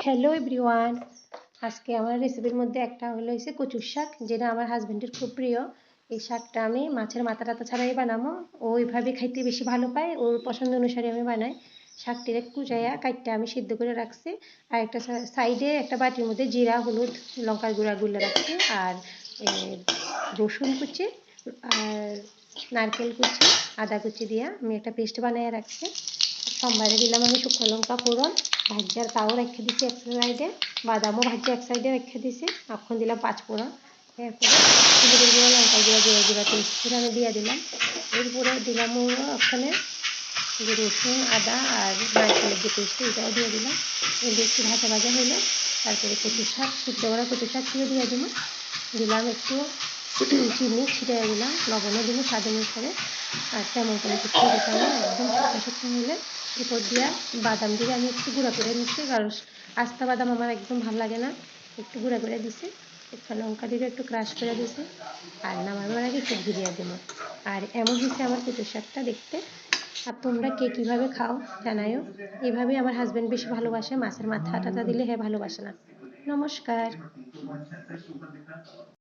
Hello everyone, আজকে আমার রেসিপির মধ্যে একটা হলো কচুর শাক, যেটা আমার হাজবেন্ডের খুব প্রিয়। এই শাকটা আমি মাছের মাথা টাথা ছাড়াই বানাবো। ও ওইভাবে খাইতে বেশি ভালো পায়, ওর পছন্দ অনুসারে আমি বানাই। শাকটিরে কুচাইয়া কাটটা আমি সিদ্ধ করে রাখছি। আর একটা সাইডে একটা বাটির মধ্যে জিরা, হলুদ, লঙ্কার গুঁড়া গুলে রাখছি। আর রসুন কুচি আর নারকেল কুচি, আদা কুচি দিয়া আমি একটা পেস্ট বানিয়ে রাখছি। সোমবারে দিলাম আমি শুকনো লঙ্কা ফোড়ন ভাজিয়ার তাও রেখে দিছি এক সাইডে, বাদামও ভাজি এক সাইডে রেখে দিছি। এখন দিলাম পাঁচ ফোড়ন, এরপরে হলুদের গুঁড়া, লঙ্কার গুঁড়া, জিরা গুঁড়া পেস্ট করে আমি দিয়ে দিলাম। এরপরে দিলাম ওখানে যে রসুন, আদা আর নারকেলের যে পেস্ট, এটাও দিয়ে দিলাম। এগুলো একটু ভাজা ভাজা হলো, তারপরে কচু শাক, সিদ্ধ করা কচু শাক দিয়ে দিলাম। দিলাম একটু চিনি ছিটিয়ে দিলাম, লবণও দিলাম স্বাদ অনুসারে। আর তেমন কোনো কিছু দিতাম না, একদম শুকনো শুকনো হলে উপর দিয়া বাদাম দিয়ে আমি একটু গুঁড়া করে নিচ্ছি, কারণ আস্তা বাদাম আমার একদম ভালো লাগে না। একটু গুঁড়া করে দিছি, একটা লঙ্কা দিয়ে একটু ক্রাশ করে দিছি। আর নামাবার আগে একটু ঘি দিয়ে দিলাম। আর এমন হয়েছে আমার কচু শাকটা দেখতে। আর তোমরা কে কীভাবে খাও জানাইও। এভাবেই আমার হাজব্যান্ড বেশি ভালোবাসে, মাছের মাথা টাথা দিলে ভালোবাসে না। নমস্কার।